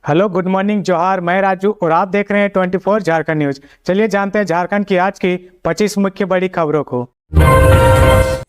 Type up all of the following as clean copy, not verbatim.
Hello, good morning, जोहार। मैं राजू और आप देख रहे हैं 24 झारखंड न्यूज। चलिए जानते हैं झारखंड की आज की 25 मुख्य बड़ी खबरों को।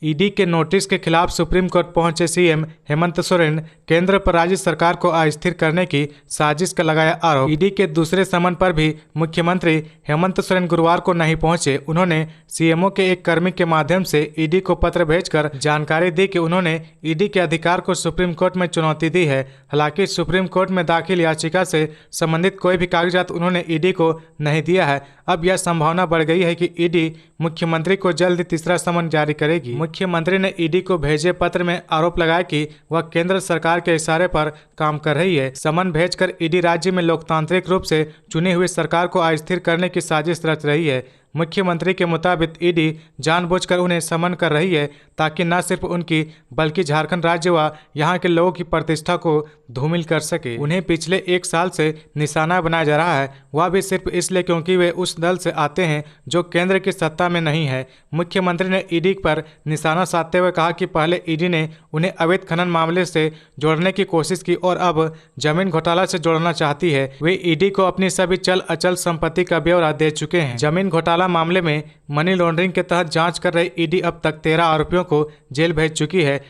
ईडी के नोटिस के खिलाफ सुप्रीम कोर्ट पहुंचे सीएम हेमंत सोरेन। केंद्र पर राज्य सरकार को अस्थिर करने की साजिश का लगाया आरोप। ईडी के दूसरे समन पर भी मुख्यमंत्री हेमंत सोरेन गुरुवार को नहीं पहुंचे। उन्होंने सीएमओ के एक कर्मी के माध्यम से ईडी को पत्र भेजकर जानकारी दी कि उन्होंने ईडी के अधिकार को सुप्रीम कोर्ट में चुनौती दी है। हालांकि सुप्रीम कोर्ट में दाखिल याचिका से संबंधित कोई भी कागजात उन्होंने ईडी को नहीं दिया है। अब यह संभावना बढ़ गई है कि ईडी मुख्यमंत्री को जल्द तीसरा समन जारी करेगी। मुख्यमंत्री ने ईडी को भेजे पत्र में आरोप लगाया कि वह केंद्र सरकार के इशारे पर काम कर रही है। समन भेजकर ईडी राज्य में लोकतांत्रिक रूप से चुनी हुई सरकार को अस्थिर करने की साजिश रच रही है। मुख्यमंत्री के मुताबिक ईडी जानबूझकर उन्हें समन कर रही है ताकि न सिर्फ उनकी बल्कि झारखंड राज्य व यहाँ के लोगों की प्रतिष्ठा को धूमिल कर सके। उन्हें पिछले एक साल से निशाना बनाया जा रहा है, वह भी सिर्फ इसलिए क्योंकि वे उस दल से आते हैं जो केंद्र की सत्ता में नहीं है। मुख्यमंत्री ने ईडी पर निशाना साधते हुए कहा कि पहले ईडी ने उन्हें अवैध खनन मामले से जोड़ने की कोशिश की और अब जमीन घोटाला से जोड़ना चाहती है। वे ईडी को अपनी सभी चल अचल संपत्ति का ब्यौरा दे चुके हैं। जमीन घोटाला मामले में मनी लॉन्ड्रिंग के तहत जांच कर रही ईडी अब तक 13 आरोपियों को जेल भेज चुकी है।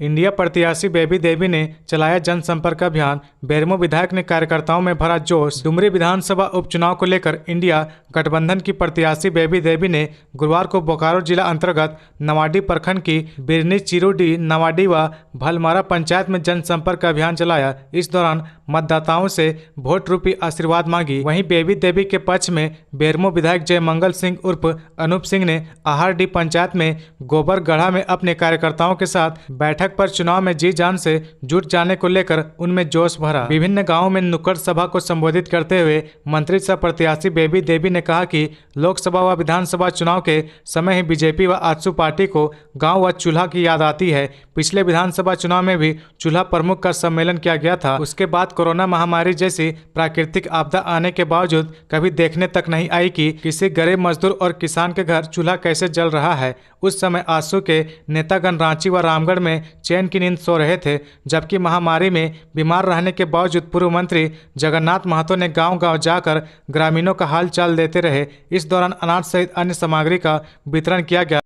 इंडिया प्रत्याशी बेबी देवी ने चलाया जनसंपर्क अभियान। बेरमो विधायक ने कार्यकर्ताओं में भरा जोश। डुमरी विधानसभा उपचुनाव को लेकर इंडिया गठबंधन की प्रत्याशी बेबी देवी ने गुरुवार को बोकारो जिला अंतर्गत नवाडी प्रखंड की बिरनी, चिरुडी, नवाडी व भलमारा पंचायत में जनसंपर्क अभियान चलाया। इस दौरान मतदाताओं से वोट रूपी आशीर्वाद मांगी। वहीं बेबी देवी के पक्ष में बेरमो विधायक जय मंगल सिंह उर्फ अनूप सिंह ने आहारडी पंचायत में गोबर गढ़ा में अपने कार्यकर्ताओं के साथ बैठक पर चुनाव में जी जान से जुट जाने को लेकर उनमें जोश भरा। विभिन्न गांवों में नुक्कड़ सभा को संबोधित करते हुए मंत्री सह प्रत्याशी बेबी देवी ने कहा कि लोकसभा व विधानसभा चुनाव के समय ही बीजेपी व आजसू पार्टी को गांव व चूल्हा की याद आती है। पिछले विधानसभा चुनाव में भी चूल्हा प्रमुख का सम्मेलन किया गया था। उसके बाद कोरोना महामारी जैसी प्राकृतिक आपदा आने के बावजूद कभी देखने तक नहीं आई कि किसी गरीब मजदूर और किसान के घर चूल्हा कैसे जल रहा है। उस समय आजसू के नेतागण रांची व रामगढ़ में चैन की नींद सो रहे थे, जबकि महामारी में बीमार रहने के बावजूद पूर्व मंत्री जगन्नाथ महतो ने गांव-गांव जाकर ग्रामीणों का हाल चाल देते रहे। इस दौरान अनाज सहित अन्य सामग्री का वितरण किया गया।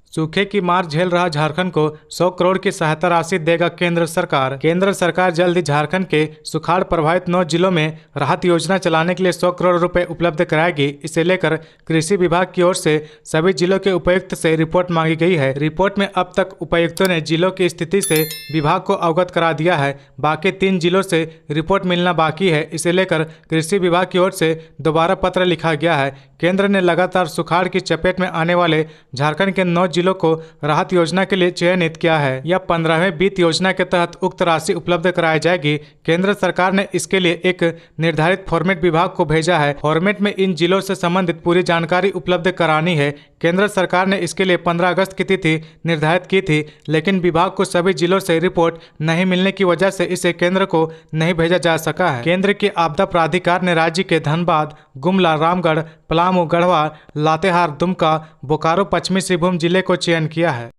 सूखे की मार झेल रहा झारखंड को 100 करोड़ की सहायता राशि देगा केंद्र सरकार। केंद्र सरकार जल्द ही झारखंड के सुखाड़ प्रभावित 9 जिलों में राहत योजना चलाने के लिए 100 करोड़ रुपए उपलब्ध कराएगी। इसे लेकर कृषि विभाग की ओर से सभी जिलों के उपायुक्त से रिपोर्ट मांगी गई है। रिपोर्ट में अब तक उपायुक्तों ने जिलों की स्थिति से विभाग को अवगत करा दिया है। बाकी 3 जिलों से रिपोर्ट मिलना बाकी है। इसे लेकर कृषि विभाग की ओर से दोबारा पत्र लिखा गया है। केंद्र ने लगातार सुखाड़ की चपेट में आने वाले झारखंड के 9 जिलों को राहत योजना के लिए चयनित किया है। यह 15वें वित्त योजना के तहत उक्त राशि उपलब्ध कराई जाएगी। केंद्र सरकार ने इसके लिए एक निर्धारित फॉर्मेट विभाग को भेजा है। फॉर्मेट में इन जिलों से संबंधित पूरी जानकारी उपलब्ध करानी है। केंद्र सरकार ने इसके लिए 15 अगस्त की तिथि निर्धारित की थी, लेकिन विभाग को सभी जिलों से रिपोर्ट नहीं मिलने की वजह से इसे केंद्र को नहीं भेजा जा सका है। केंद्र के आपदा प्राधिकार ने राज्य के धनबाद, गुमला, रामगढ़, पलामू, गढ़वा, लातेहार, दुमका, बोकारो, पश्चिमी सिंहभूम जिले को चयन किया है।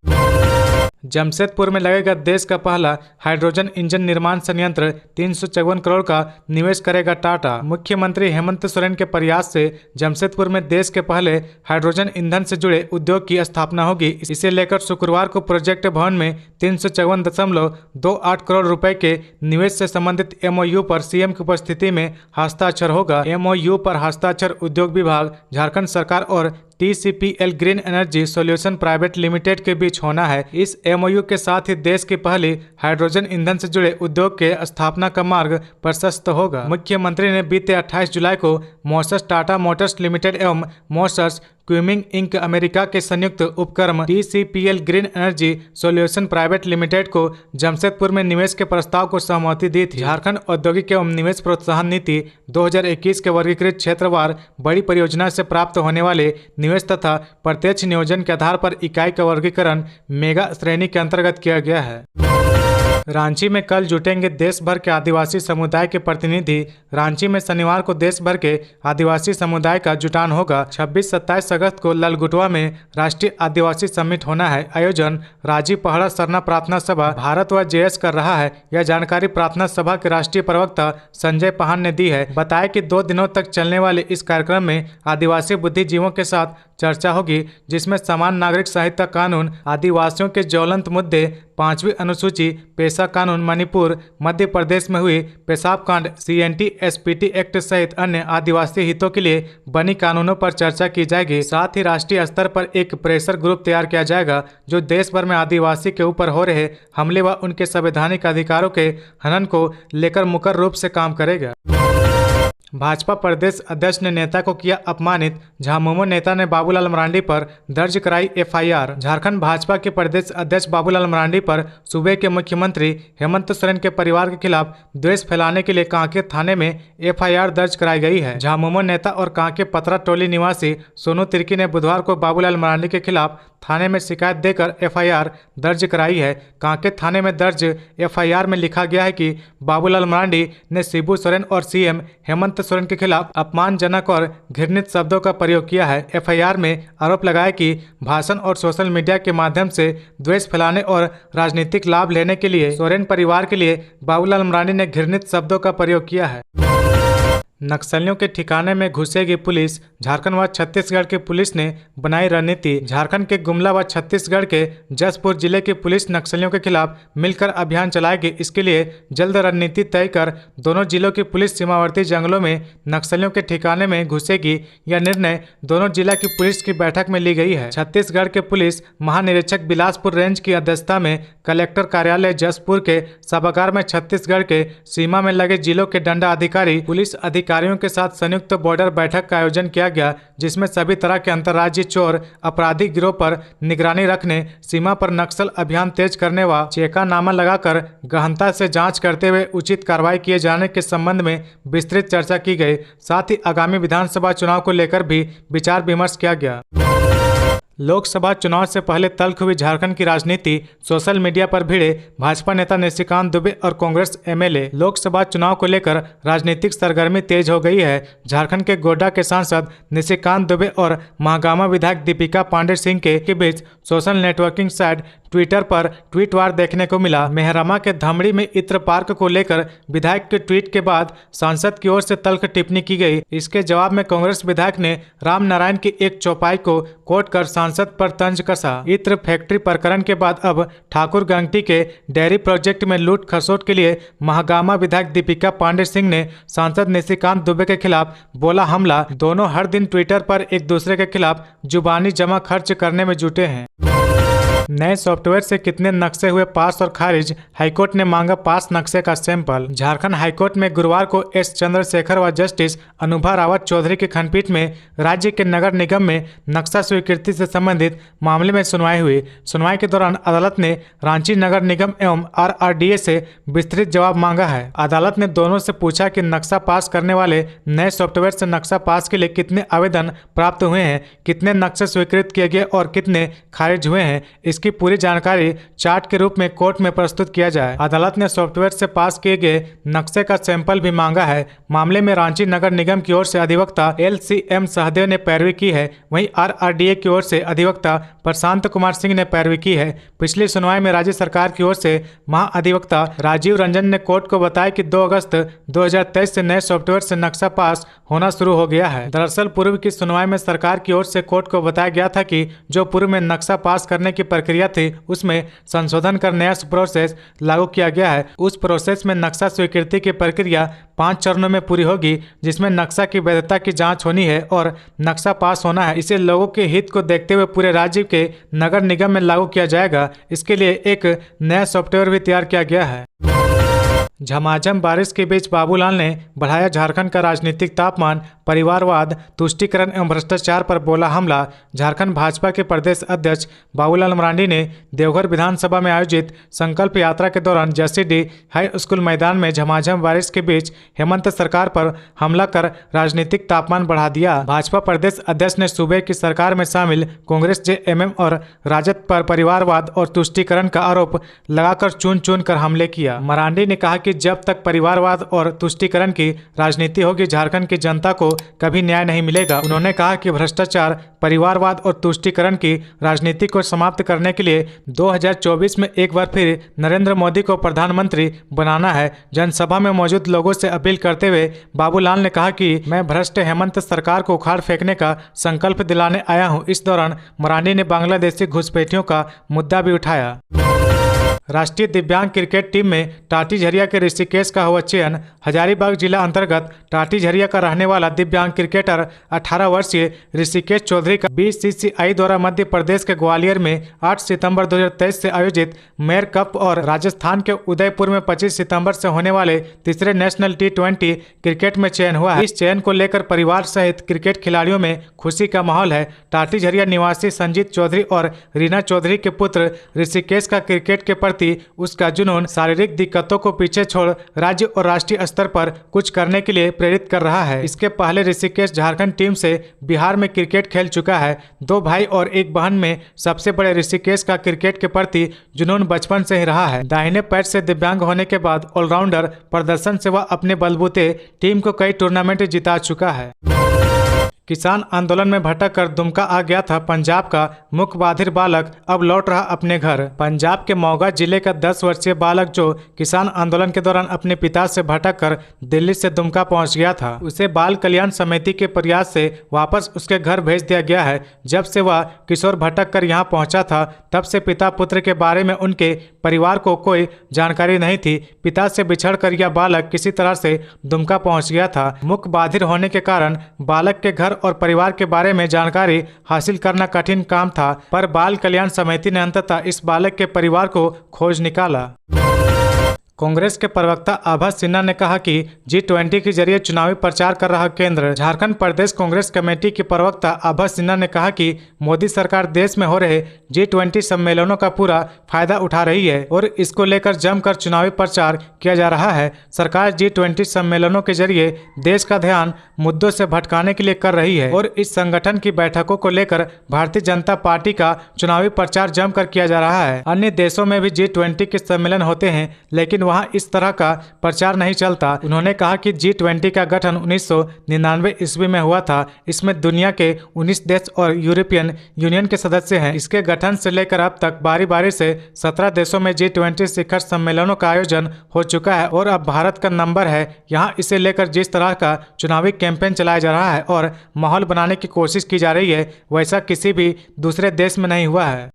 जमशेदपुर में लगेगा देश का पहला हाइड्रोजन इंजन निर्माण संयंत्र। 354 करोड़ का निवेश करेगा टाटा। मुख्यमंत्री हेमंत सोरेन के प्रयास से जमशेदपुर में देश के पहले हाइड्रोजन ईंधन से जुड़े उद्योग की स्थापना होगी। इसे लेकर शुक्रवार को प्रोजेक्ट भवन में 354.28 करोड़ रुपए के निवेश से संबंधित एमओयू पर सीएम की उपस्थिति में हस्ताक्षर होगा। एमओयू पर हस्ताक्षर उद्योग विभाग, झारखंड सरकार और TCPL green energy solution private limited के बीच होना है। इस एमओयू के साथ ही देश के पहले हाइड्रोजन ईंधन से जुड़े उद्योग के स्थापना का मार्ग प्रशस्त होगा। मुख्यमंत्री ने बीते 28 जुलाई को मोटर्स टाटा मोटर्स लिमिटेड एवं मोटर्स क्यूमिंग इंक अमेरिका के संयुक्त उपक्रम TCPL green energy solution private limited को जमशेदपुर में निवेश के प्रस्ताव को सहमति दी थी। झारखंड औद्योगिक एवं निवेश प्रोत्साहन नीति 2021 के वर्गीकृत क्षेत्रवार बड़ी परियोजना से प्राप्त होने वाले निवेश तथा प्रत्यक्ष नियोजन के आधार पर इकाई का वर्गीकरण मेगा श्रेणी के अंतर्गत किया गया है। रांची में कल जुटेंगे देश भर के आदिवासी समुदाय के प्रतिनिधि। रांची में शनिवार को देश भर के आदिवासी समुदाय का जुटान होगा। 26-27 अगस्त को ललगुटवा में राष्ट्रीय आदिवासी समिट होना है। आयोजन राजीव पहड़ा सरना प्रार्थना सभा भारत व जेएस कर रहा है। यह जानकारी प्रार्थना सभा के राष्ट्रीय प्रवक्ता संजय पाहन ने दी है। बताया कि 2 दिनों तक चलने वाले इस कार्यक्रम में आदिवासी बुद्धिजीवों के साथ चर्चा होगी, जिसमें समान नागरिक संहिता कानून, आदिवासियों के ज्वलंत मुद्दे, 5वीं अनुसूची, पेशा कानून, मणिपुर, मध्य प्रदेश में हुई पेशाब कांड, CNT SPT एक्ट सहित अन्य आदिवासी हितों के लिए बनी कानूनों पर चर्चा की जाएगी। साथ ही राष्ट्रीय स्तर पर एक प्रेशर ग्रुप तैयार किया जाएगा जो देश भर में आदिवासी के ऊपर हो रहे हमले व उनके संवैधानिक अधिकारों के हनन को लेकर मुकर रूप से काम करेगा। भाजपा प्रदेश अध्यक्ष ने नेता को किया अपमानित। झामुमो नेता ने बाबूलाल मरांडी पर दर्ज कराई FIR। झारखंड भाजपा के प्रदेश अध्यक्ष बाबूलाल मरांडी पर सूबे के मुख्यमंत्री हेमंत सोरेन के परिवार के खिलाफ द्वेष फैलाने के लिए कांके थाने में FIR दर्ज कराई गई है। झामुमो नेता और कांके पतरा टोली निवासी सोनू तिर्की ने बुधवार को बाबूलाल मरांडी के खिलाफ थाने में शिकायत देकर FIR दर्ज कराई है। कांके थाने में दर्ज FIR में लिखा गया है कि बाबूलाल मरांडी ने शिबू सोरेन और CM हेमंत सोरेन के खिलाफ अपमानजनक और घृणित शब्दों का प्रयोग किया है। FIR में आरोप लगाया कि भाषण और सोशल मीडिया के माध्यम से द्वेष फैलाने और राजनीतिक लाभ लेने के लिए सोरेन परिवार के लिए बाबूलाल मरांडी ने घृणित शब्दों का प्रयोग किया है। नक्सलियों के ठिकाने में घुसेगी पुलिस। झारखंड व छत्तीसगढ़ की पुलिस ने बनाई रणनीति। झारखंड के गुमला व छत्तीसगढ़ के जसपुर जिले की पुलिस नक्सलियों के खिलाफ मिलकर अभियान चलाएगी। इसके लिए जल्द रणनीति तय कर दोनों जिलों की पुलिस सीमावर्ती जंगलों में नक्सलियों के ठिकाने में घुसेगी। यह निर्णय दोनों जिला की पुलिस की बैठक में ली गई है। छत्तीसगढ़ के पुलिस महानिरीक्षक बिलासपुर रेंज की अध्यक्षता में कलेक्टर कार्यालय जसपुर के सभागार में छत्तीसगढ़ के सीमा में लगे जिलों के दंडा अधिकारी, पुलिस अधिकारियों के साथ संयुक्त बॉर्डर बैठक का आयोजन किया गया, जिसमें सभी तरह के अंतर्राज्यीय चोर आपराधिक गिरोह पर निगरानी रखने, सीमा पर नक्सल अभियान तेज करने व चेकानामा लगाकर गहनता से जांच करते हुए उचित कार्रवाई किए जाने के संबंध में विस्तृत चर्चा की गई। साथ ही आगामी विधानसभा चुनाव को लेकर भी विचार विमर्श किया गया। लोकसभा चुनाव से पहले तल्ख हुई झारखंड की राजनीति। सोशल मीडिया पर भिड़े भाजपा नेता निशिकांत दुबे और कांग्रेस MLA। लोकसभा चुनाव को लेकर राजनीतिक सरगर्मी तेज हो गई है। झारखंड के गोड्डा के सांसद निशिकांत दुबे और महागामा विधायक दीपिका पांडे सिंह के बीच सोशल नेटवर्किंग साइट ट्विटर पर ट्वीट वार देखने को मिला। मेहरमा के धमड़ी में इत्र पार्क को लेकर विधायक के ट्वीट के बाद सांसद की ओर से तल्ख टिप्पणी की गई। इसके जवाब में कांग्रेस विधायक ने राम नारायण की एक चौपाई को कोट कर सांसद पर तंज कसा। इत्र फैक्ट्री प्रकरण के बाद अब ठाकुर गंगटी के डेयरी प्रोजेक्ट में लूट खसोट के लिए महागामा विधायक दीपिका पांडे सिंह ने सांसद निशिकांत दुबे के खिलाफ बोला हमला। दोनों हर दिन ट्विटर पर एक दूसरे के खिलाफ जुबानी जमा खर्च करने में जुटे हैं। नए सॉफ्टवेयर से कितने नक्शे हुए पास और खारिज, हाईकोर्ट ने मांगा पास नक्शे का सैंपल। झारखंड हाईकोर्ट में गुरुवार को S चंद्रशेखर व जस्टिस अनुभा रावत चौधरी की खंडपीठ में राज्य के नगर निगम में नक्शा स्वीकृति से संबंधित मामले में सुनवाई हुई। सुनवाई के दौरान अदालत ने रांची नगर निगम एवं RRDA से विस्तृत जवाब मांगा है। अदालत ने दोनों से पूछा कि नक्शा पास करने वाले नए सॉफ्टवेयर से नक्शा पास के लिए कितने आवेदन प्राप्त हुए हैं, कितने नक्शे स्वीकृत किए गए और कितने खारिज हुए हैं। इसकी पूरी जानकारी चार्ट के रूप में कोर्ट में प्रस्तुत किया जाए। अदालत ने सॉफ्टवेयर से पास किए गए नक्शे का सैंपल भी मांगा है। मामले में रांची नगर निगम की ओर से अधिवक्ता LCM सहदेव ने पैरवी की है, वहीं RRDA की ओर से अधिवक्ता प्रशांत कुमार सिंह ने पैरवी की है। पिछली सुनवाई में राज्य सरकार की ओर से महाअधिवक्ता राजीव रंजन ने कोर्ट को बताया कि 2 अगस्त 2023 से नए सॉफ्टवेयर से नक्शा पास होना शुरू हो गया है। दरअसल पूर्व की सुनवाई में सरकार की ओर से कोर्ट को बताया गया था कि जो पूर्व में नक्शा पास करने की प्रक्रिया थी उसमें संशोधन कर नया प्रोसेस लागू किया गया है। उस प्रोसेस में नक्शा स्वीकृति की प्रक्रिया 5 चरणों में पूरी होगी, जिसमें नक्शा की वैधता की जांच होनी है और नक्शा पास होना है। इसे लोगों के हित को देखते हुए पूरे राज्य के नगर निगम में लागू किया जाएगा। इसके लिए एक नया सॉफ्टवेयर भी तैयार किया गया है। झमाझम बारिश के बीच बाबूलाल ने बढ़ाया झारखंड का राजनीतिक तापमान, परिवारवाद, तुष्टीकरण एवं भ्रष्टाचार पर बोला हमला। झारखंड भाजपा के प्रदेश अध्यक्ष बाबूलाल मरांडी ने देवघर विधानसभा में आयोजित संकल्प यात्रा के दौरान जसीडीह हाई स्कूल मैदान में झमाझम बारिश के बीच हेमंत सरकार पर हमला कर राजनीतिक तापमान बढ़ा दिया। भाजपा प्रदेश अध्यक्ष ने सूबे की सरकार में शामिल कांग्रेस, जेएमएम और राजद पर परिवारवाद और तुष्टीकरण का आरोप लगाकर चुन चुन कर हमले किया। मरांडी ने कहा कि जब तक परिवारवाद और तुष्टीकरण की राजनीति होगी, झारखंड की जनता को कभी न्याय नहीं मिलेगा। उन्होंने कहा कि भ्रष्टाचार, परिवारवाद और तुष्टीकरण की राजनीति को समाप्त करने के लिए 2024 में एक बार फिर नरेंद्र मोदी को प्रधानमंत्री बनाना है। जनसभा में मौजूद लोगों से अपील करते हुए बाबूलाल ने कहा कि मैं भ्रष्ट हेमंत सरकार को उखाड़ फेंकने का संकल्प दिलाने आया हूं। इस दौरान मरांडी ने बांग्लादेशी घुसपैठियों का मुद्दा भी उठाया। राष्ट्रीय दिव्यांग क्रिकेट टीम में टाटी झरिया के ऋषिकेश का हुआ चयन। हजारीबाग जिला अंतर्गत टाटी झरिया का रहने वाला दिव्यांग क्रिकेटर 18 वर्षीय ऋषिकेश चौधरी का बीसीसीआई द्वारा मध्य प्रदेश के ग्वालियर में 8 सितंबर 2023 से आयोजित मेयर कप और राजस्थान के उदयपुर में 25 सितंबर से होने वाले तीसरे नेशनल T20 क्रिकेट में चयन हुआ है। इस चयन को लेकर परिवार सहित क्रिकेट खिलाड़ियों में खुशी का माहौल है। टाटी झरिया निवासी संजीत चौधरी और रीना चौधरी के पुत्र ऋषिकेश का क्रिकेट के प्रति उसका जुनून शारीरिक दिक्कतों को पीछे छोड़ राज्य और राष्ट्रीय स्तर पर कुछ करने के लिए प्रेरित कर रहा है। इसके पहले ऋषिकेश झारखंड टीम से बिहार में क्रिकेट खेल चुका है। 2 भाई और 1 बहन में सबसे बड़े ऋषिकेश का क्रिकेट के प्रति जुनून बचपन से ही रहा है। दाहिने पैर से दिव्यांग होने के बाद ऑलराउंडर प्रदर्शन से वह अपने बलबूते टीम को कई टूर्नामेंट जिता चुका है। किसान आंदोलन में भटक कर दुमका आ गया था पंजाब का मुख्य बधिर बालक, अब लौट रहा अपने घर। पंजाब के मोगा जिले का 10 वर्षीय बालक जो किसान आंदोलन के दौरान अपने पिता से भटक कर दिल्ली से दुमका पहुंच गया था, उसे बाल कल्याण समिति के प्रयास से वापस उसके घर भेज दिया गया है। जब से वह किशोर भटक कर यहाँ पहुंचा था, तब से पिता पुत्र के बारे में उनके परिवार को कोई जानकारी नहीं थी। पिता से बिछड़ कर यह बालक किसी तरह से दुमका पहुंच गया था। मुख्य बधिर होने के कारण बालक के घर और परिवार के बारे में जानकारी हासिल करना कठिन काम था, पर बाल कल्याण समिति ने अंततः इस बालक के परिवार को खोज निकाला। कांग्रेस के प्रवक्ता आभा सिन्हा ने कहा कि G20 के जरिए चुनावी प्रचार कर रहा केंद्र। झारखंड प्रदेश कांग्रेस कमेटी के प्रवक्ता आभा सिन्हा ने कहा कि मोदी सरकार देश में हो रहे G20 सम्मेलनों का पूरा फायदा उठा रही है और इसको लेकर जमकर चुनावी प्रचार किया जा रहा है। सरकार G20 सम्मेलनों के जरिए देश का ध्यान मुद्दों से भटकाने के लिए कर रही है और इस संगठन की बैठकों को लेकर भारतीय जनता पार्टी का चुनावी प्रचार जमकर किया जा रहा है। अन्य देशों में भी G20 के सम्मेलन होते हैं, लेकिन वहां इस तरह का प्रचार नहीं चलता। उन्होंने कहा कि G20 का गठन 1999 ईस्वी में हुआ था। इसमें दुनिया के 19 देश और यूरोपियन यूनियन के सदस्य हैं। इसके गठन से लेकर अब तक बारी बारी से 17 देशों में G20 शिखर सम्मेलनों का आयोजन हो चुका है और अब भारत का नंबर है। यहाँ इसे लेकर जिस तरह का चुनावी कैंपेन चलाया जा रहा है और माहौल बनाने की कोशिश की जा रही है, वैसा किसी भी दूसरे देश में नहीं हुआ है।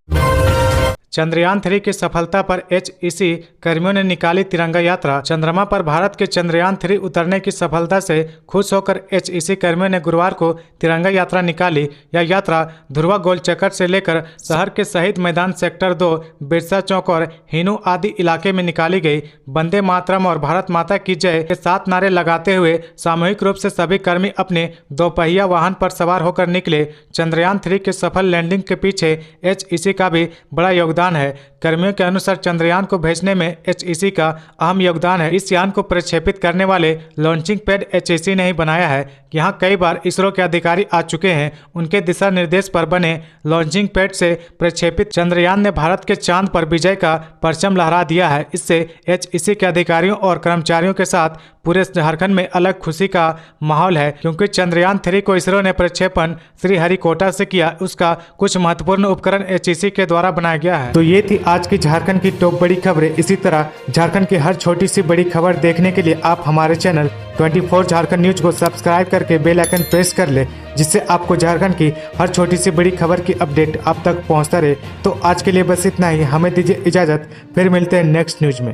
चंद्रयान 3 की सफलता पर HEC कर्मियों ने निकाली तिरंगा यात्रा। चंद्रमा पर भारत के चंद्रयान 3 उतरने की सफलता से खुश होकर HEC कर्मियों ने गुरुवार को तिरंगा यात्रा निकाली। यह यात्रा ध्रुवा गोल चक्कर से लेकर शहर के शहीद मैदान, सेक्टर 2, बिरसा चौक और हिनू आदि इलाके में निकाली गई। वंदे मातरम और भारत माता की जय के 7 नारे लगाते हुए सामूहिक रूप से सभी कर्मी अपने 2 पहिया वाहन पर सवार होकर निकले। चंद्रयान 3 के सफल लैंडिंग के पीछे HEC का भी बड़ा योगदान है। कर्मियों के अनुसार चंद्रयान को भेजने में HEC का अहम योगदान है। इस यान को प्रक्षेपित करने वाले लॉन्चिंग पैड HEC ने ही बनाया है। यहाँ कई बार इसरो के अधिकारी आ चुके हैं। उनके दिशा निर्देश पर बने लॉन्चिंग पैड से प्रक्षेपित चंद्रयान ने भारत के चांद पर विजय का परचम लहरा दिया है। इससे HEC के अधिकारियों और कर्मचारियों के साथ पूरे झारखंड में अलग खुशी का माहौल है, क्योंकि चंद्रयान 3 को इसरो ने प्रक्षेपण श्रीहरिकोटा से किया। उसका कुछ महत्वपूर्ण उपकरण HEC के द्वारा बनाया गया है। तो ये थी आज की झारखंड की टॉप बड़ी खबरें। इसी तरह झारखंड की हर छोटी सी बड़ी खबर देखने के लिए आप हमारे चैनल 24 झारखंड न्यूज को सब्सक्राइब करके बेल आइकन प्रेस कर ले, जिससे आपको झारखंड की हर छोटी सी बड़ी खबर की अपडेट आप तक पहुंचता रहे। तो आज के लिए बस इतना ही। हमें दीजिए इजाजत, फिर मिलते हैं नेक्स्ट न्यूज में।